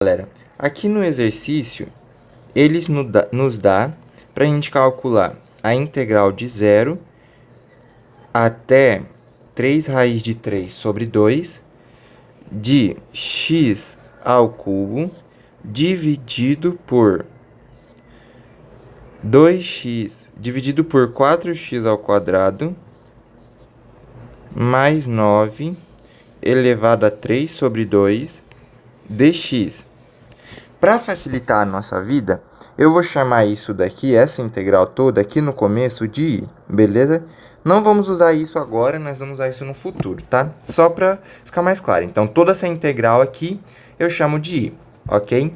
Galera, aqui no exercício, eles nos dá para a gente calcular a integral de 0 até 3 raiz de 3 sobre 2 de x ao cubo dividido por 2x dividido por 4x ao quadrado mais 9 elevado a 3 sobre 2 dx. Para facilitar a nossa vida, eu vou chamar isso daqui, essa integral toda aqui no começo de i, beleza? Não vamos usar isso agora, nós vamos usar isso no futuro, tá? Só para ficar mais claro. Então, toda essa integral aqui eu chamo de i, ok?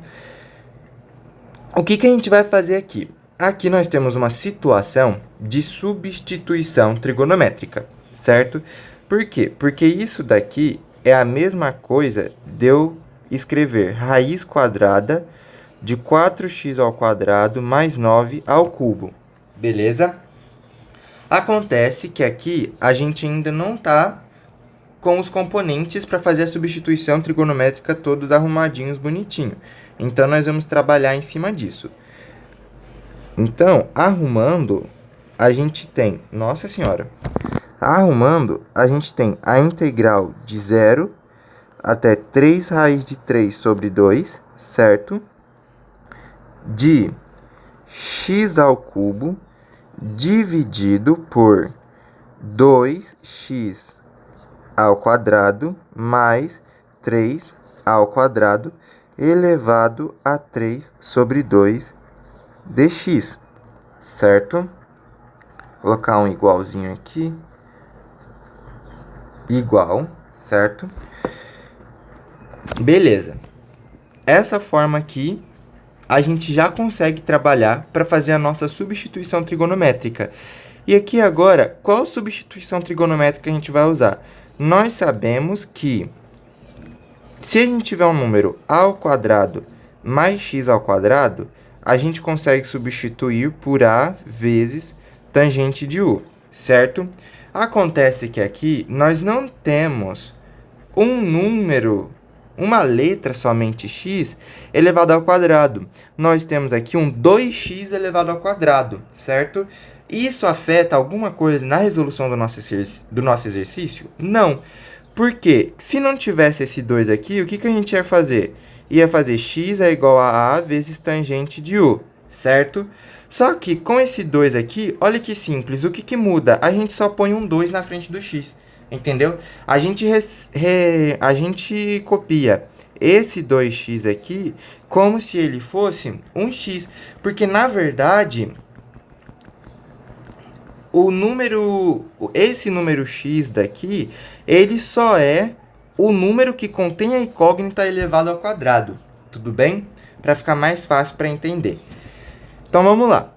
O que a gente vai fazer aqui? Aqui nós temos uma situação de substituição trigonométrica, certo? Por quê? Porque isso daqui é a mesma coisa de eu escrever raiz quadrada de 4x ao quadrado mais 9 ao cubo, beleza? Acontece que aqui a gente ainda não está com os componentes para fazer a substituição trigonométrica todos arrumadinhos, bonitinho. Então, nós vamos trabalhar em cima disso. Então, arrumando, a gente tem... Nossa Senhora! Arrumando, a gente tem a integral de 0 até 3 raiz de 3 sobre 2, certo? De x ao cubo dividido por 2x ao quadrado mais 3 ao quadrado elevado a 3 sobre 2 dx, certo? Vou colocar um igualzinho aqui. Igual, certo? Beleza. Essa forma aqui, a gente já consegue trabalhar para fazer a nossa substituição trigonométrica. E aqui agora, qual substituição trigonométrica a gente vai usar? Nós sabemos que se a gente tiver um número a ao quadrado mais x ao quadrado, a gente consegue substituir por a vezes tangente de u, certo? Acontece que aqui nós não temos um número, uma letra somente x elevado ao quadrado. Nós temos aqui um 2x elevado ao quadrado, certo? Isso afeta alguma coisa na resolução do nosso exercício? Não. Por quê? Se não tivesse esse 2 aqui, o que a gente ia fazer? Ia fazer x é igual a vezes tangente de u, certo? Só que com esse 2 aqui, olha que simples. O que muda? A gente só põe um 2 na frente do x, entendeu? A gente copia esse 2x aqui como se ele fosse um x. Porque, na verdade, esse número x daqui, ele só é o número que contém a incógnita elevado ao quadrado, tudo bem? Para ficar mais fácil para entender. Então, vamos lá.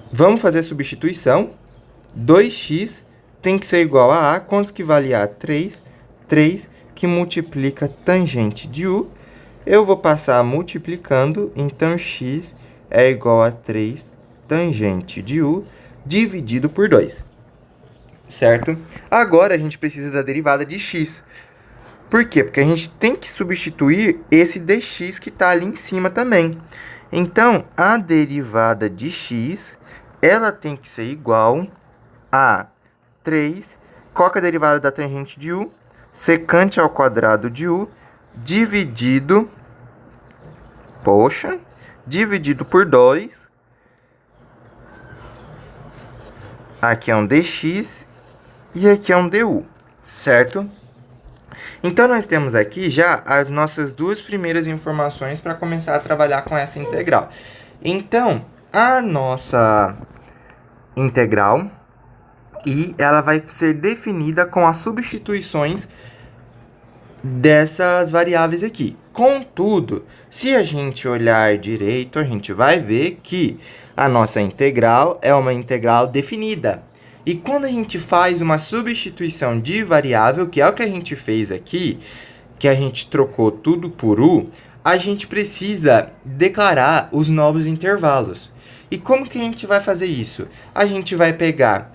Vamos fazer a substituição. 2x tem que ser igual a quantos que vale a? 3. 3 que multiplica tangente de u. Eu vou passar multiplicando, então x é igual a 3 tangente de u dividido por 2, certo? Agora, a gente precisa da derivada de x. Por quê? Porque a gente tem que substituir esse dx que está ali em cima também. Então, a derivada de x, ela tem que ser igual a 3. Qual que é a derivada da tangente de u? Secante ao quadrado de u dividido... dividido por 2. Aqui é um dx e aqui é um du, certo? Então, nós temos aqui já as nossas duas primeiras informações para começar a trabalhar com essa integral. Então, a nossa integral, e ela vai ser definida com as substituições dessas variáveis aqui. Contudo, se a gente olhar direito, a gente vai ver que a nossa integral é uma integral definida. E quando a gente faz uma substituição de variável, que é o que a gente fez aqui, que a gente trocou tudo por u, a gente precisa declarar os novos intervalos. E como que a gente vai fazer isso? A gente vai pegar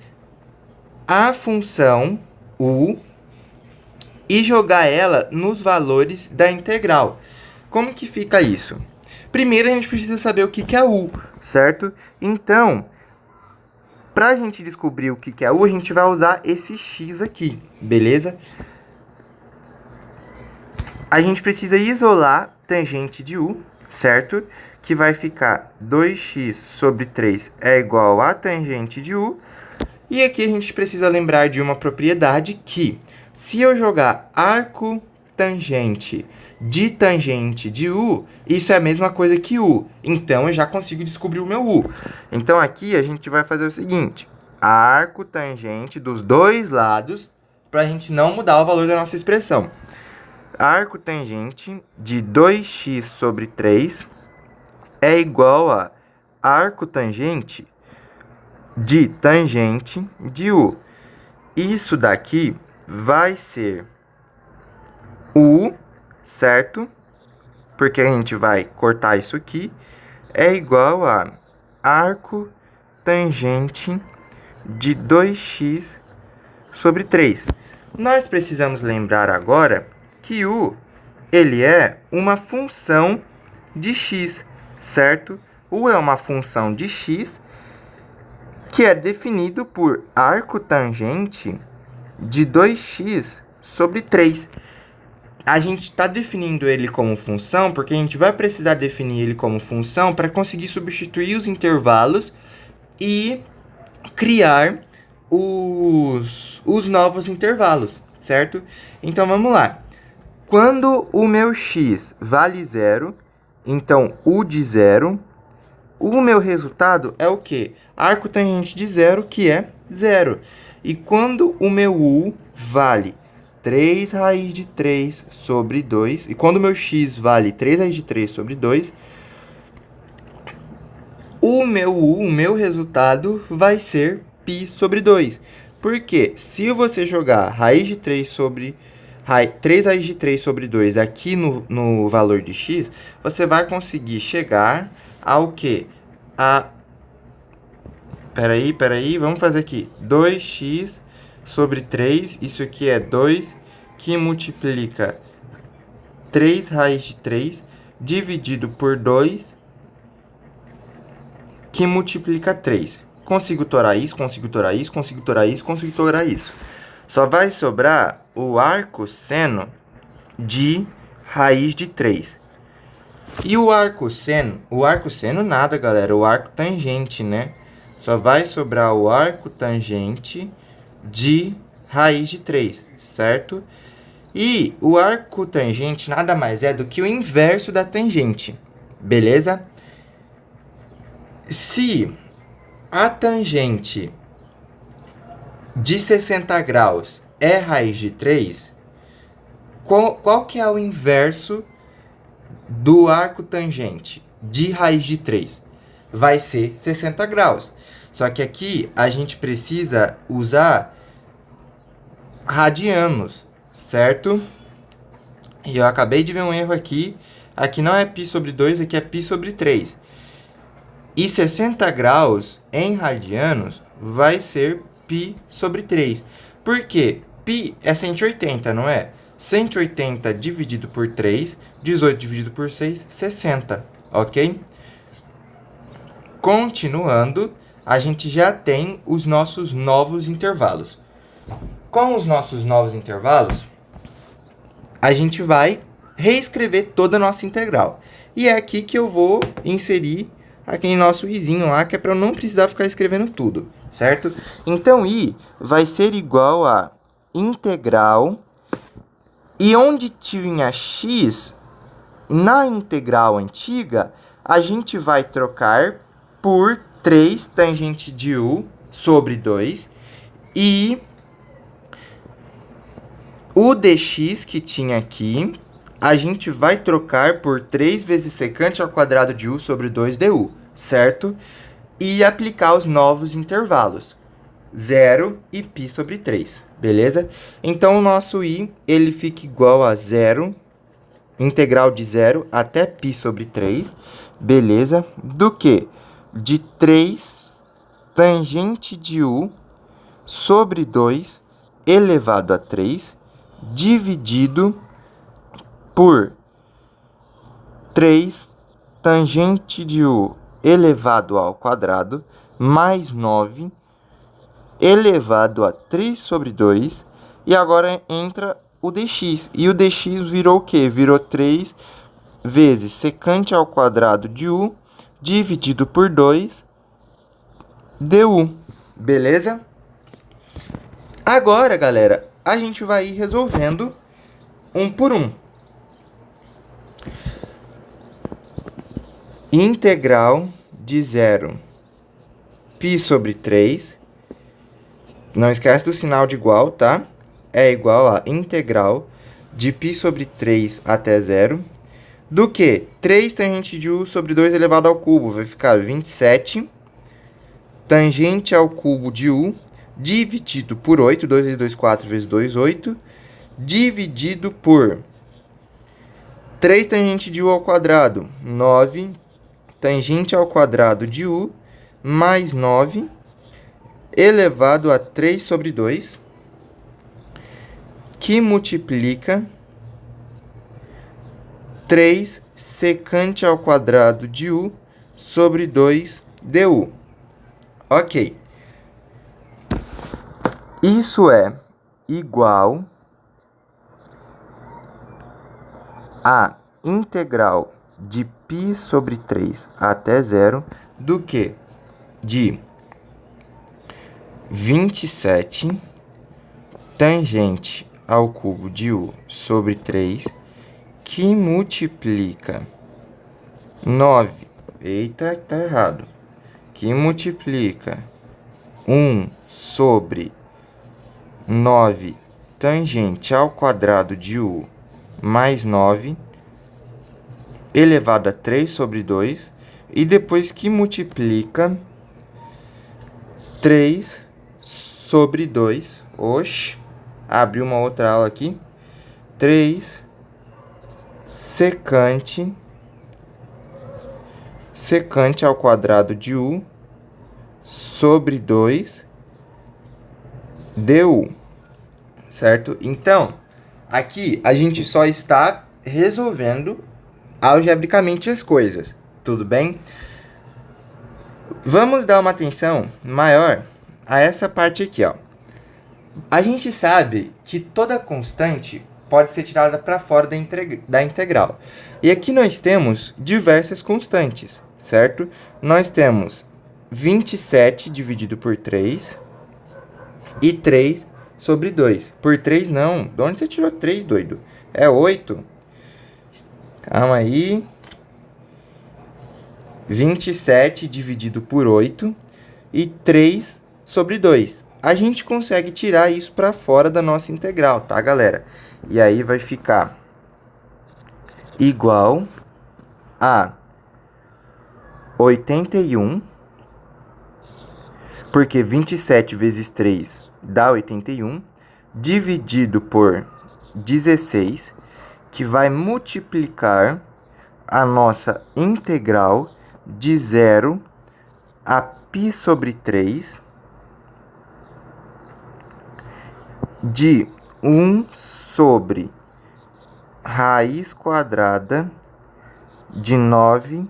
a função u e jogar ela nos valores da integral. Como que fica isso? Primeiro a gente precisa saber o que é u, certo? Então, para a gente descobrir o que é u, a gente vai usar esse x aqui, beleza? A gente precisa isolar tangente de u, certo? Que vai ficar 2x sobre 3 é igual a tangente de u. E aqui a gente precisa lembrar de uma propriedade que, se eu jogar arco tangente de u, isso é a mesma coisa que u. Então, eu já consigo descobrir o meu u. Então, aqui a gente vai fazer o seguinte. Arco tangente dos dois lados, para a gente não mudar o valor da nossa expressão. Arco tangente de 2x sobre 3 é igual a arco tangente de u. Isso daqui vai ser u, certo? Porque a gente vai cortar isso aqui. É igual a arco tangente de 2x sobre 3. Nós precisamos lembrar agora que u, ele é uma função de x, certo? U é uma função de x que é definido por arco tangente de 2x sobre 3. A gente está definindo ele como função porque a gente vai precisar definir ele como função para conseguir substituir os intervalos e criar os novos intervalos, certo? Então, vamos lá. Quando o meu x vale 0, então u de 0, o meu resultado é o quê? Arco tangente de 0, que é 0. E quando o meu u vale 3 raiz de 3 sobre 2, e quando o meu x vale 3 raiz de 3 sobre 2, o meu resultado vai ser π sobre 2. Porque se você jogar raiz de 3 sobre 3 raiz de 3 sobre 2 aqui no valor de x, você vai conseguir chegar ao quê? Peraí, vamos fazer aqui. 2x sobre 3, isso aqui é 2, que multiplica 3 raiz de 3, dividido por 2, que multiplica 3. Consigo torar isso, consigo torar isso, consigo torar isso, consigo torar isso. Só vai sobrar o arco seno de raiz de 3. E o arco seno nada, galera, o arco tangente, né? Só vai sobrar o arco tangente de raiz de 3, certo? E o arco tangente nada mais é do que o inverso da tangente, beleza? Se a tangente de 60 graus é raiz de 3, qual que é o inverso do arco tangente de raiz de 3? Vai ser 60 graus. Só que aqui a gente precisa usar radianos, certo? E eu acabei de ver um erro aqui. Aqui não é π sobre 2, aqui é π sobre 3. E 60 graus em radianos vai ser π sobre 3. Por quê? Π é 180, não é? 180 dividido por 3, 18 dividido por 6, 60, ok? Continuando, a gente já tem os nossos novos intervalos. Com os nossos novos intervalos, a gente vai reescrever toda a nossa integral. E é aqui que eu vou inserir aquele nosso izinho lá, que é para eu não precisar ficar escrevendo tudo, certo? Então, i vai ser igual a integral, e onde tinha x, na integral antiga, a gente vai trocar por 3 tangente de u sobre 2, e o dx que tinha aqui, a gente vai trocar por 3 vezes secante ao quadrado de u sobre 2 du, certo? E aplicar os novos intervalos, 0 e π sobre 3, beleza? Então, o nosso i, ele fica igual a 0, integral de 0 até π sobre 3, beleza? Do que? De 3 tangente de u sobre 2 elevado a 3, dividido por 3 tangente de U elevado ao quadrado mais 9 elevado a 3 sobre 2. E agora entra o dx. E o dx virou o quê? Virou 3 vezes secante ao quadrado de U dividido por 2 du. Beleza? Agora, galera, a gente vai ir resolvendo um por um. Integral de 0 π sobre 3. Não esquece do sinal de igual, tá? É igual a integral de π sobre 3 até 0. Do que? 3 tangente de U sobre 2 elevado ao cubo. Vai ficar 27. Tangente ao cubo de U dividido por 8. 2 vezes 2, 4 vezes 2, 8. Dividido por 3 tangente de U ao quadrado. 9. Tangente ao quadrado de U mais 9 elevado a 3 sobre 2, que multiplica 3 secante ao quadrado de U sobre 2 du. Ok. Isso é igual a integral de π sobre 3 até 0 do que? De 27 tangente ao cubo de U sobre 3, que multiplica 9. Eita, tá errado. Que multiplica 1 sobre 9 tangente ao quadrado de U mais 9 elevado a 3 sobre 2. E depois que multiplica 3 sobre 2. Oxe, abri uma outra aula aqui. 3 secante ao quadrado de U sobre 2 du. Certo? Então, aqui a gente só está resolvendo algebricamente as coisas. Tudo bem? Vamos dar uma atenção maior a essa parte aqui, ó. A gente sabe que toda constante pode ser tirada para fora da integral. E aqui nós temos diversas constantes, certo? Nós temos 27 dividido por 3 e 3 sobre 2. Por 3 não. De onde você tirou 3, doido? É 8. Calma aí. 27 dividido por 8 e 3 sobre 2. A gente consegue tirar isso para fora da nossa integral, tá, galera? E aí vai ficar igual a 81, porque 27 vezes 3 dá 81, dividido por 16, que vai multiplicar a nossa integral de 0 a π sobre 3 de 1 sobre raiz quadrada de 9.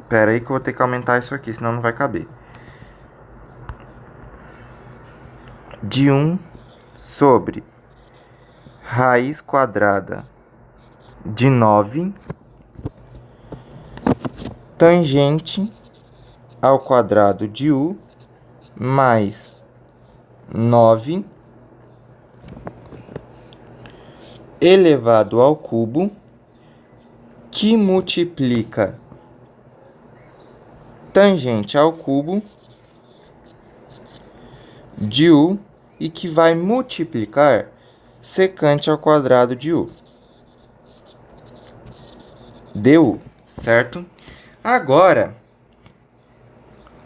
Espera aí que eu vou ter que aumentar isso aqui, senão não vai caber. De 1 sobre raiz quadrada de 9 tangente ao quadrado de U mais 9 elevado ao cubo, que multiplica tangente ao cubo de U e que vai multiplicar secante ao quadrado de U du, certo? Agora,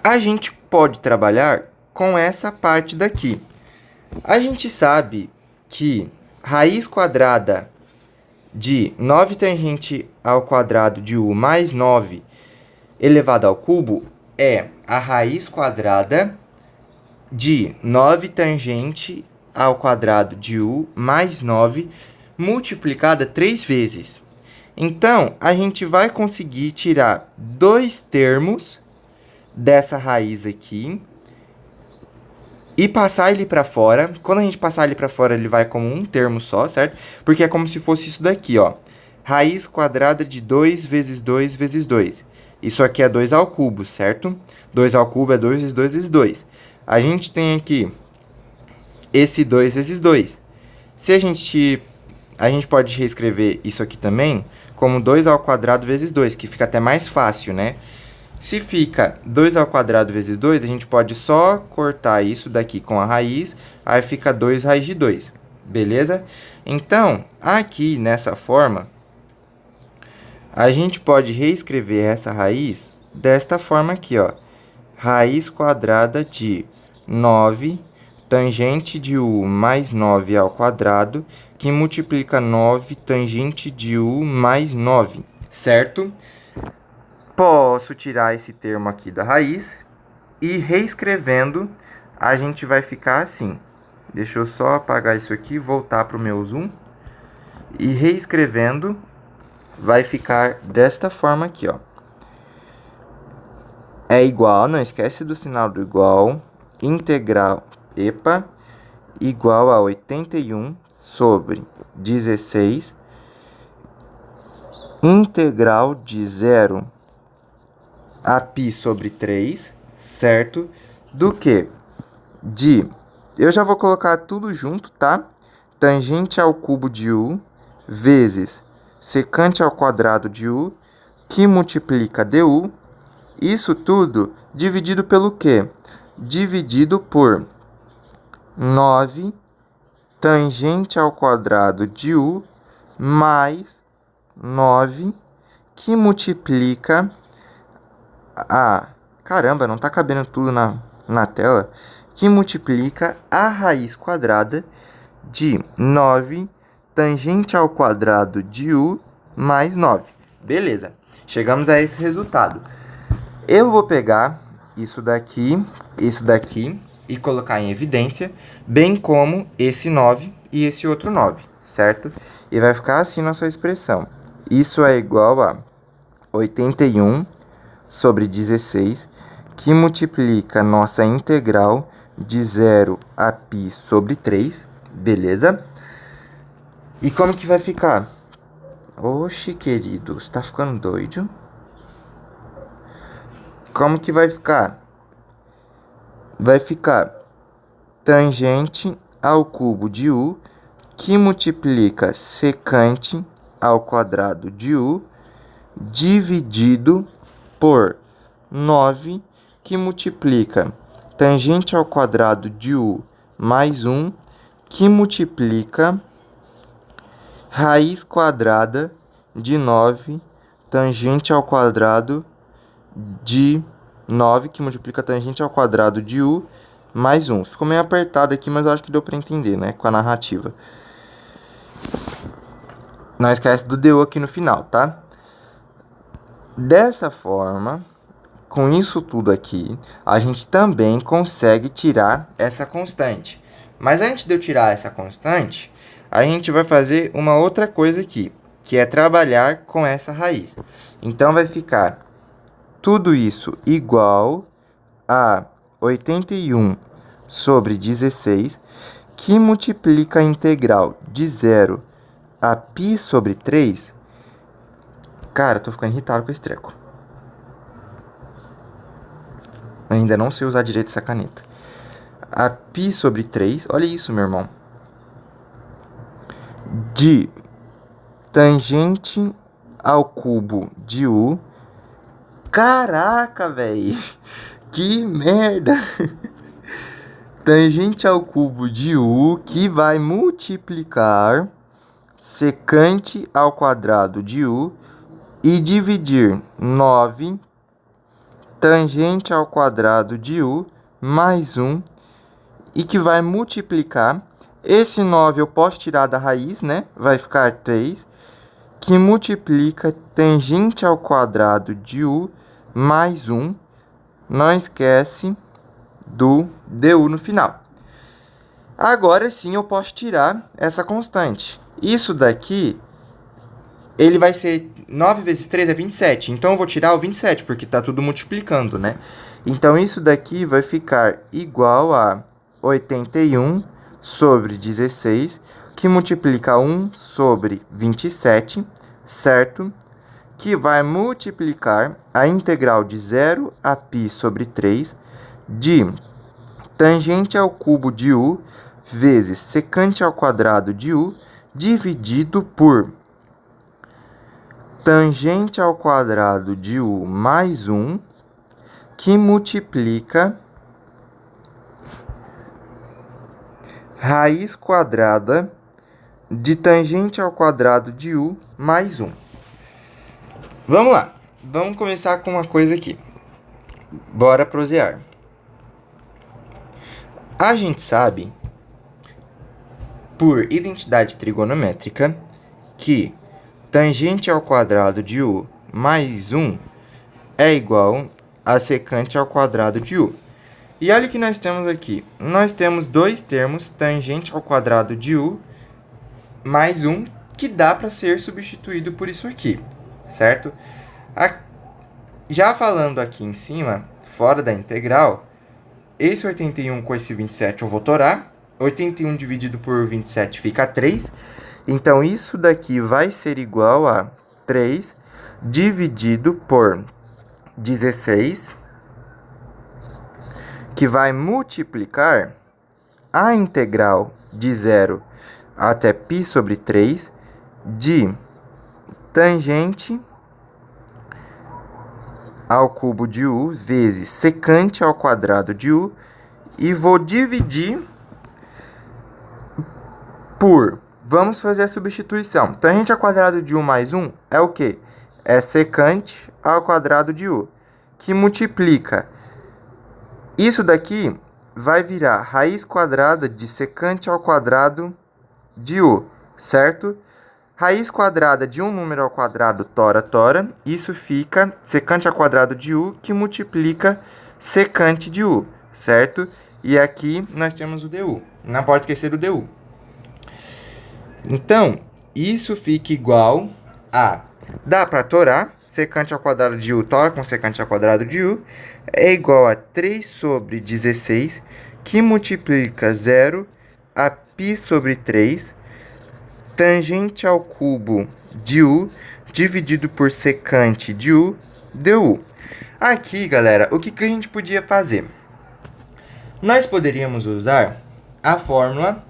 a gente pode trabalhar com essa parte daqui. A gente sabe que raiz quadrada de 9 tangente ao quadrado de U mais 9 elevado ao cubo é a raiz quadrada de 9 tangente ao quadrado de u mais 9 multiplicada 3 vezes. Então, a gente vai conseguir tirar dois termos dessa raiz aqui e passar ele para fora. Quando a gente passar ele para fora, ele vai como um termo só, certo? Porque é como se fosse isso daqui, ó. Raiz quadrada de 2 vezes 2 vezes 2. Isso aqui é 2 ao cubo, certo? 2 ao cubo é 2 vezes 2 vezes 2. A gente tem aqui esse 2 vezes 2. Se a gente pode reescrever isso aqui também como 2 ao quadrado vezes 2, que fica até mais fácil, né? Se fica 2 ao quadrado vezes 2, a gente pode só cortar isso daqui com a raiz, aí fica 2 raiz de 2, beleza? Então, aqui nessa forma, a gente pode reescrever essa raiz desta forma aqui, ó. Raiz quadrada de 9 tangente de u mais 9 ao quadrado, que multiplica 9 tangente de u mais 9, certo? Posso tirar esse termo aqui da raiz e reescrevendo, a gente vai ficar assim. Deixa eu só apagar isso aqui e voltar para o meu zoom. E reescrevendo, vai ficar desta forma aqui, ó. É igual, não esquece do sinal do igual, integral, igual a 81 sobre 16, integral de 0 a π sobre 3, certo? Do que? Eu já vou colocar tudo junto, tá? Tangente ao cubo de u vezes secante ao quadrado de u, que multiplica du. Isso tudo dividido pelo quê? Dividido por 9 tangente ao quadrado de u mais 9, que multiplica caramba, não tá cabendo tudo na tela. Que multiplica a raiz quadrada de 9 tangente ao quadrado de u mais 9. Beleza, chegamos a esse resultado. Eu vou pegar isso daqui e colocar em evidência, bem como esse 9 e esse outro 9, certo? E vai ficar assim nossa expressão. Isso é igual a 81 sobre 16, que multiplica nossa integral de 0 a π sobre 3, beleza? E como que vai ficar? Oxe, querido, você tá ficando doido? Como que vai ficar? Vai ficar tangente ao cubo de u, que multiplica secante ao quadrado de u, dividido por 9, que multiplica tangente ao quadrado de u mais 1, que multiplica raiz quadrada de 9 tangente ao quadrado de 9, que multiplica tangente ao quadrado de u mais 1. Ficou meio apertado aqui, mas eu acho que deu para entender, né? Com a narrativa. Não esquece do du aqui no final, tá? Dessa forma, com isso tudo aqui, a gente também consegue tirar essa constante. Mas antes de eu tirar essa constante, a gente vai fazer uma outra coisa aqui, que é trabalhar com essa raiz. Então, vai ficar tudo isso igual a 81 sobre 16, que multiplica a integral de 0 a π sobre 3. Cara, tô ficando irritado com esse treco. Ainda não sei usar direito essa caneta. A π sobre 3, olha isso, meu irmão. De tangente ao cubo de u. Caraca, velho. Que merda. Tangente ao cubo de u, que vai multiplicar secante ao quadrado de u e dividir 9 tangente ao quadrado de u mais 1, e que vai multiplicar. Esse 9 eu posso tirar da raiz, né? Vai ficar 3, que multiplica tangente ao quadrado de u mais 1. Não esquece do du no final. Agora sim eu posso tirar essa constante. Isso daqui, ele vai ser 9 vezes 3 é 27. Então eu vou tirar o 27, porque está tudo multiplicando, né? Então isso daqui vai ficar igual a 81 sobre 16, que multiplica 1 sobre 27, certo? Que vai multiplicar a integral de 0 a π sobre 3 de tangente ao cubo de u vezes secante ao quadrado de u dividido por tangente ao quadrado de u mais 1, que multiplica raiz quadrada de tangente ao quadrado de u mais 1. Vamos lá. Vamos começar com uma coisa aqui. Bora prosear. A gente sabe, por identidade trigonométrica, que tangente ao quadrado de u mais 1 é igual a secante ao quadrado de u. E olha o que nós temos aqui. Nós temos dois termos, tangente ao quadrado de u mais 1, que dá para ser substituído por isso aqui, certo? Já falando aqui em cima, fora da integral, esse 81 com esse 27 eu vou torar. 81 dividido por 27 fica 3. Então, isso daqui vai ser igual a 3 dividido por 16, que vai multiplicar a integral de 0 até π sobre 3 de tangente ao cubo de u vezes secante ao quadrado de u, e vou dividir por... Vamos fazer a substituição. Tangente ao quadrado de u mais 1 é o quê? É secante ao quadrado de u, que multiplica. Isso daqui vai virar raiz quadrada de secante ao quadrado de u, certo? Raiz quadrada de um número ao quadrado, tora. Isso fica secante ao quadrado de u, que multiplica secante de u, certo? E aqui nós temos o du. Não pode esquecer do du. Então, isso fica igual a... Dá para torar. Secante ao quadrado de u, tora com secante ao quadrado de u, é igual a 3 sobre 16, que multiplica 0 a π sobre 3, tangente ao cubo de u, dividido por secante de u, du. Aqui, galera, o que a gente podia fazer? Nós poderíamos usar a fórmula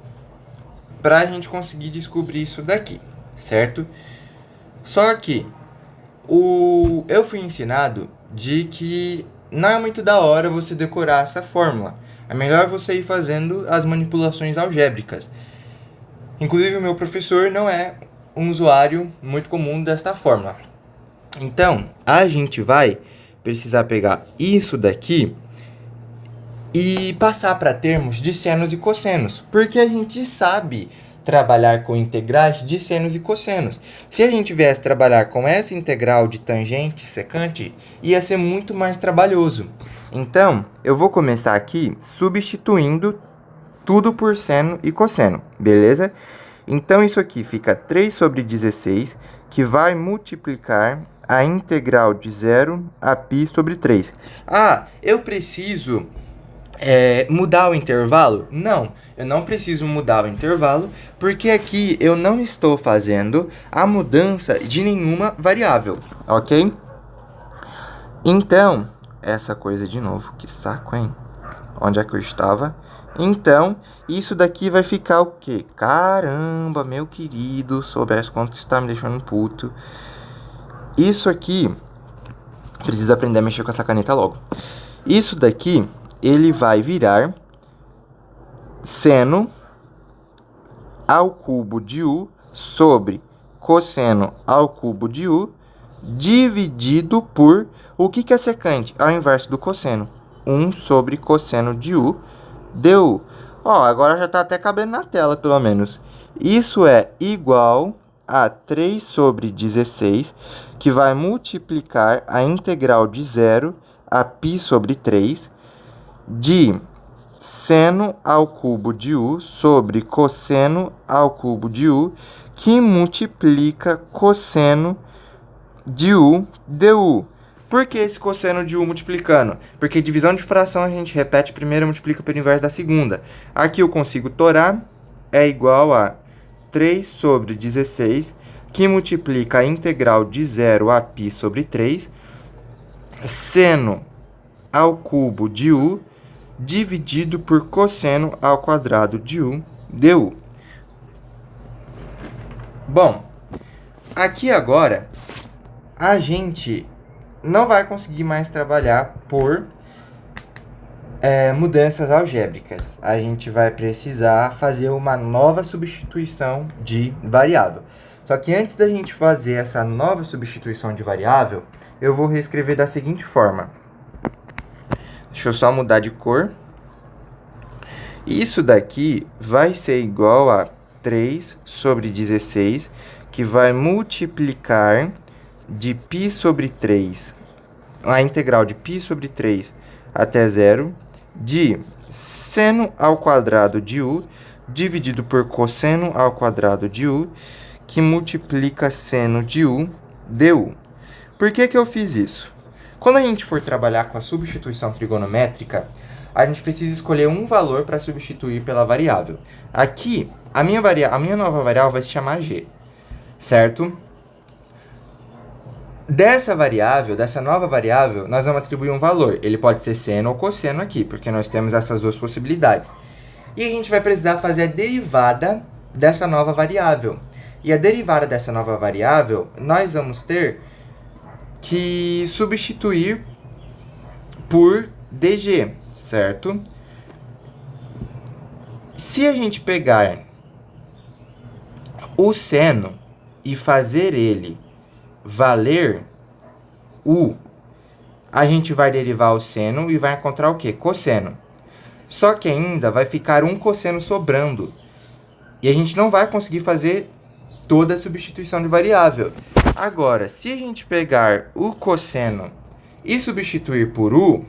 para a gente conseguir descobrir isso daqui, certo? Só que eu fui ensinado de que não é muito da hora você decorar essa fórmula. É melhor você ir fazendo as manipulações algébricas. Inclusive, o meu professor não é um usuário muito comum desta fórmula. Então, a gente vai precisar pegar isso daqui e passar para termos de senos e cossenos, porque a gente sabe trabalhar com integrais de senos e cossenos. Se a gente viesse trabalhar com essa integral de tangente, secante, ia ser muito mais trabalhoso. Então, eu vou começar aqui substituindo tudo por seno e cosseno, beleza? Então, isso aqui fica 3 sobre 16, que vai multiplicar a integral de 0 a π sobre 3. Ah, eu preciso mudar o intervalo? Não, eu não preciso mudar o intervalo, porque aqui eu não estou fazendo a mudança de nenhuma variável, ok? Então, essa coisa de novo, que saco, hein? Onde é que eu estava? Então, isso daqui vai ficar o quê? Caramba, meu querido, soubesse quanto isso tá me deixando puto. Isso aqui, precisa aprender a mexer com essa caneta logo. Isso daqui, ele vai virar seno ao cubo de u sobre cosseno ao cubo de u dividido por... O que é secante? É o inverso do cosseno. 1 sobre cosseno de u du. Ó, agora já tá até cabendo na tela, pelo menos. Isso é igual a 3 sobre 16, que vai multiplicar a integral de 0 a π sobre 3 de seno ao cubo de u sobre cosseno ao cubo de u, que multiplica cosseno de u du. Por que esse cosseno de u multiplicando? Porque divisão de fração a gente repete a primeira, multiplica pelo inverso da segunda. Aqui eu consigo torar, é igual a 3 sobre 16, que multiplica a integral de 0 a π sobre 3, seno ao cubo de u, dividido por cosseno ao quadrado de u du. Bom, aqui agora a gente não vai conseguir mais trabalhar por mudanças algébricas. A gente vai precisar fazer uma nova substituição de variável. Só que antes da gente fazer essa nova substituição de variável, eu vou reescrever da seguinte forma. Deixa eu só mudar de cor. Isso daqui vai ser igual a 3 sobre 16, que vai multiplicar de π sobre 3, a integral de π sobre 3 até 0, de seno ao quadrado de u, dividido por cosseno ao quadrado de u, que multiplica seno de u du. Por que eu fiz isso? Quando a gente for trabalhar com a substituição trigonométrica, a gente precisa escolher um valor para substituir pela variável. Aqui, a minha nova variável vai se chamar g, certo? Dessa nova variável, nós vamos atribuir um valor. Ele pode ser seno ou cosseno aqui, porque nós temos essas duas possibilidades. E a gente vai precisar fazer a derivada dessa nova variável. E a derivada dessa nova variável, nós vamos ter que substituir por dg, certo? Se a gente pegar o seno e fazer ele valer u, a gente vai derivar o seno e vai encontrar o quê? Cosseno. Só que ainda vai ficar um cosseno sobrando. E a gente não vai conseguir fazer toda a substituição de variável. Agora, se a gente pegar o cosseno e substituir por u,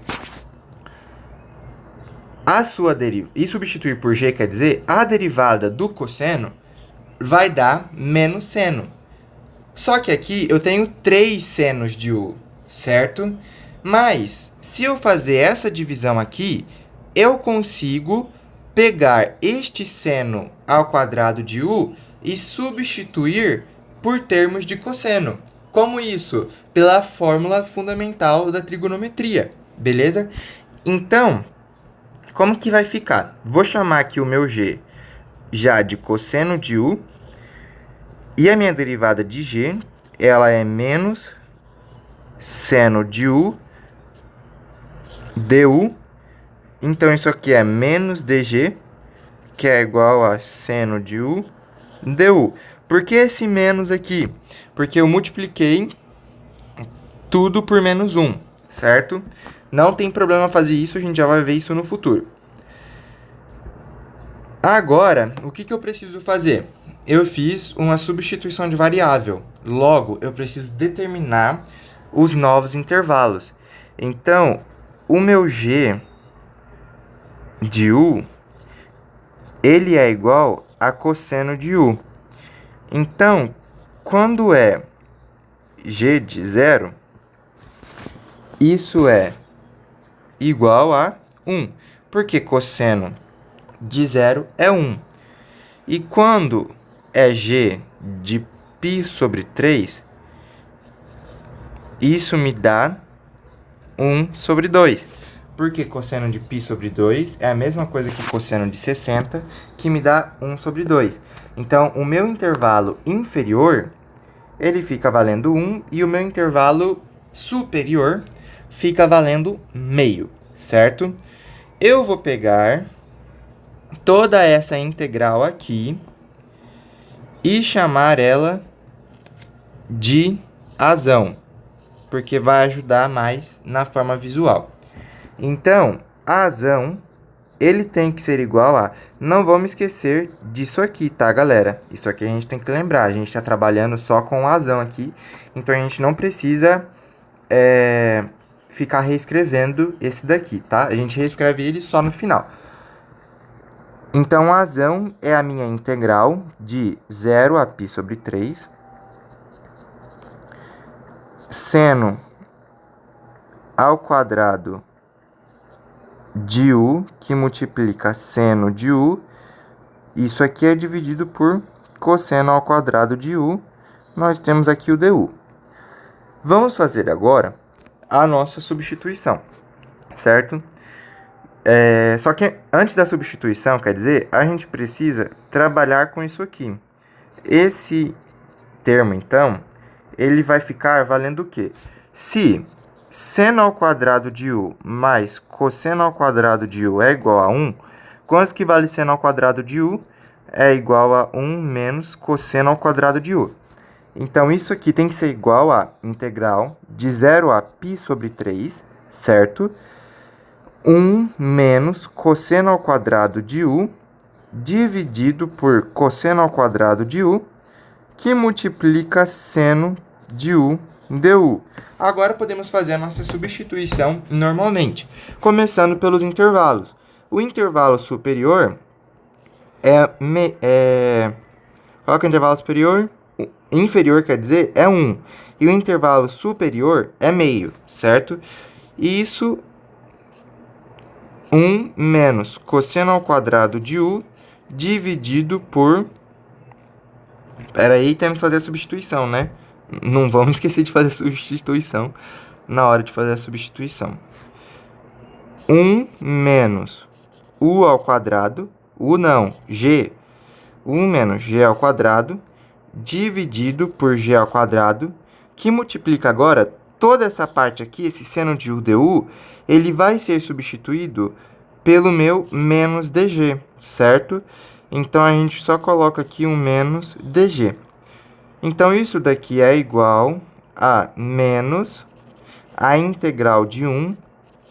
e substituir por g, quer dizer, a derivada do cosseno vai dar menos seno. Só que aqui eu tenho 3 senos de u, certo? Mas, se eu fazer essa divisão aqui, eu consigo pegar este seno ao quadrado de u e substituir por termos de cosseno. Como isso? Pela fórmula fundamental da trigonometria, beleza? Então, como que vai ficar? Vou chamar aqui o meu g já de cosseno de u, e a minha derivada de g, ela é menos seno de u du. Então, isso aqui é menos dg, que é igual a seno de u du. Por que esse menos aqui? Porque eu multipliquei tudo por menos 1, certo? Não tem problema fazer isso, a gente já vai ver isso no futuro. Agora, o que eu preciso fazer? Eu fiz uma substituição de variável. Logo, eu preciso determinar os novos intervalos. Então, o meu g de u, ele é igual a cosseno de u. Então, quando é g de 0, isso é igual a 1, porque cosseno de 0 é 1. E quando é g de π sobre 3, isso me dá 1 sobre 2. Porque cosseno de π sobre 2 é a mesma coisa que cosseno de 60, que me dá 1 sobre 2. Então, o meu intervalo inferior, ele fica valendo 1, e o meu intervalo superior fica valendo meio, certo? Eu vou pegar toda essa integral aqui e chamar ela de azão, porque vai ajudar mais na forma visual. Então, azão, ele tem que ser igual a... Não vamos esquecer disso aqui, tá, galera? Isso aqui a gente tem que lembrar. A gente está trabalhando só com azão aqui, então a gente não precisa ficar reescrevendo esse daqui, tá? A gente reescreve ele só no final. Então, a razão é a minha integral de 0 a π sobre 3, seno ao quadrado de u, que multiplica seno de u. Isso aqui é dividido por cosseno ao quadrado de u. Nós temos aqui o du. Vamos fazer agora a nossa substituição, certo? Só que antes da substituição, quer dizer, a gente precisa trabalhar com isso aqui. Esse termo, então, ele vai ficar valendo o quê? Se seno ao quadrado de u mais cosseno ao quadrado de u é igual a 1, quanto que vale seno ao quadrado de u? É igual a 1 menos cosseno ao quadrado de u. Então, isso aqui tem que ser igual a integral de 0 a π sobre 3, certo? 1 menos cosseno ao quadrado de u dividido por cosseno ao quadrado de u, que multiplica seno de u du. Agora podemos fazer a nossa substituição normalmente, começando pelos intervalos. O intervalo superior coloca o intervalo superior, inferior quer dizer, é 1. E o intervalo superior é meio, certo? E isso, 1 menos cosseno ao quadrado de u dividido por... Peraí, temos que fazer a substituição, né? Não vamos esquecer de fazer a substituição na hora de fazer a substituição. 1 menos u ao quadrado, u não, g. 1 menos g ao quadrado dividido por g ao quadrado, que multiplica agora toda essa parte aqui, esse seno de u du, ele vai ser substituído pelo meu menos dg, certo? Então, a gente só coloca aqui um menos dg. Então, isso daqui é igual a menos a integral de 1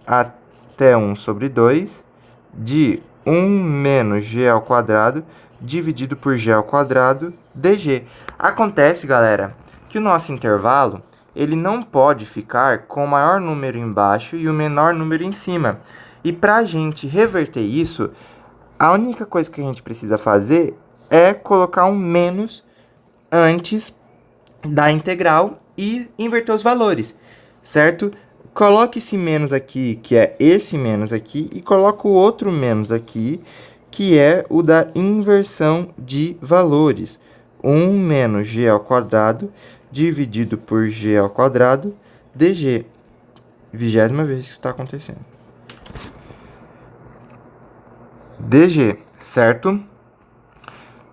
até 1 sobre 2 de 1 menos g ao quadrado dividido por g ao quadrado dg. Acontece, galera, que o nosso intervalo ele não pode ficar com o maior número embaixo e o menor número em cima. E para a gente reverter isso, a única coisa que a gente precisa fazer é colocar um menos antes da integral e inverter os valores, certo? Coloque esse menos aqui, que é esse menos aqui, e coloque o outro menos aqui, que é o da inversão de valores. 1 menos g ao quadrado dividido por g ao quadrado dg. 20ª vez que isso está acontecendo. dg, certo?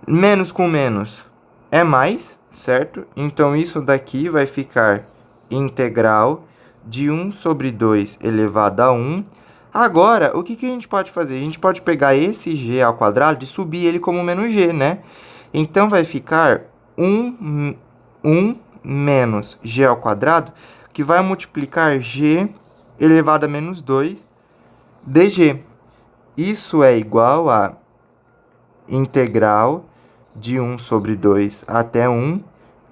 Menos com menos é mais, certo? Então, isso daqui vai ficar integral de 1 sobre 2 elevado a 1. Agora, o que a gente pode fazer? A gente pode pegar esse g ao quadrado e subir ele como menos g, né? Então, vai ficar 1 menos g ao quadrado, que vai multiplicar g elevado a menos 2 dg. Isso é igual a integral de 1 sobre 2 até 1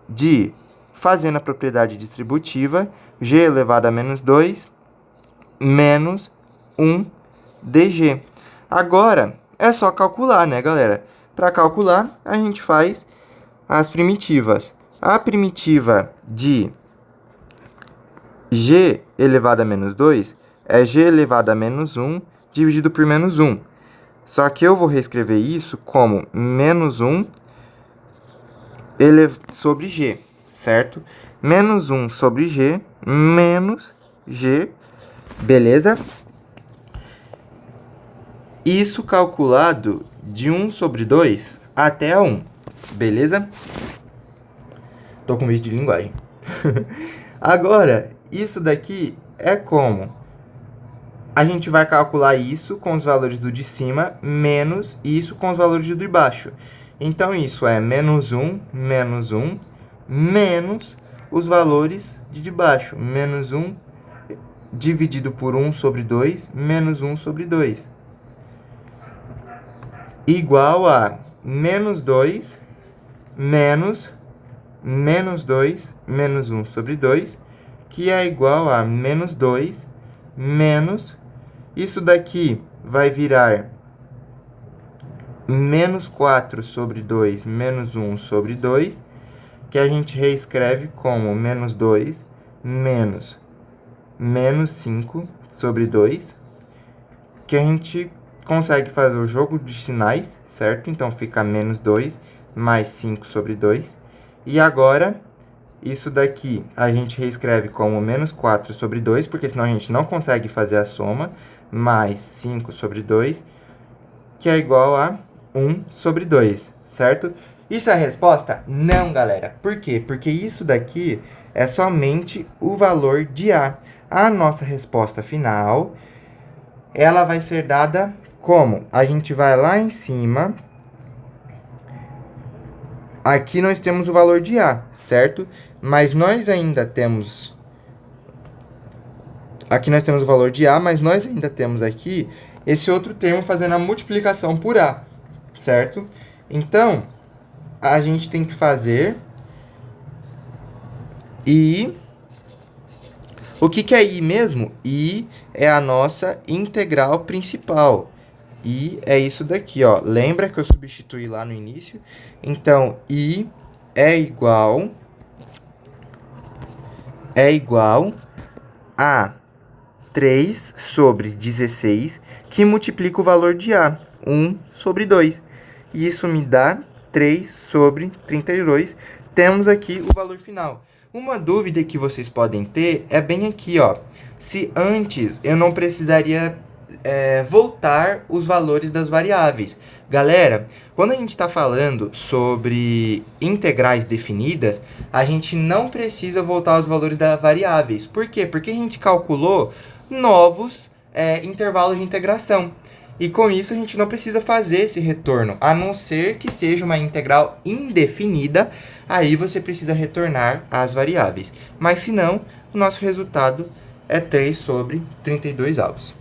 de, fazendo a propriedade distributiva, g elevado a menos 2 menos 1 dg. Agora, é só calcular, né, galera? Para calcular, a gente faz as primitivas. A primitiva de g elevado a menos 2 é g elevado a menos 1 dividido por menos 1. Só que eu vou reescrever isso como menos 1 sobre g, certo? Menos 1 sobre g, menos g, beleza? Isso calculado de 1 sobre 2 até a 1, beleza? Tô com vício de linguagem. Agora, isso daqui é como? A gente vai calcular isso com os valores do de cima, menos isso com os valores do de baixo. Então, isso é menos 1, menos os valores de baixo. Menos 1 dividido por 1 sobre 2, menos 1 sobre 2. Igual a menos 2, menos 2, menos 1 sobre 2, que é igual a menos 2, menos... Isso daqui vai virar menos 4 sobre 2 menos 1 sobre 2, que a gente reescreve como menos 2 menos 5 sobre 2, que a gente consegue fazer o jogo de sinais, certo? Então, fica menos 2 mais 5 sobre 2. E agora, isso daqui a gente reescreve como menos 4 sobre 2, porque senão a gente não consegue fazer a soma, mais 5 sobre 2, que é igual a 1 sobre 2, certo? Isso é a resposta? Não, galera. Por quê? Porque isso daqui é somente o valor de A. A nossa resposta final, ela vai ser dada como? A gente vai lá em cima. Aqui nós temos o valor de A, certo? Mas nós ainda temos... Aqui nós temos o valor de A, mas nós ainda temos aqui esse outro termo fazendo a multiplicação por A, certo? Então, a gente tem que fazer I. O que é I mesmo? I é a nossa integral principal. I é isso daqui, ó. Lembra que eu substituí lá no início? Então, I é igual a 3 sobre 16, que multiplica o valor de A, 1 sobre 2. E isso me dá 3 sobre 32. Temos aqui o valor final. Uma dúvida que vocês podem ter é bem aqui, ó. Se antes eu não precisaria voltar os valores das variáveis. Galera, quando a gente está falando sobre integrais definidas, a gente não precisa voltar os valores das variáveis. Por quê? Porque a gente calculou novos intervalos de integração. E com isso a gente não precisa fazer esse retorno, a não ser que seja uma integral indefinida, aí você precisa retornar as variáveis. Mas se não, o nosso resultado é 3 sobre 32 avos.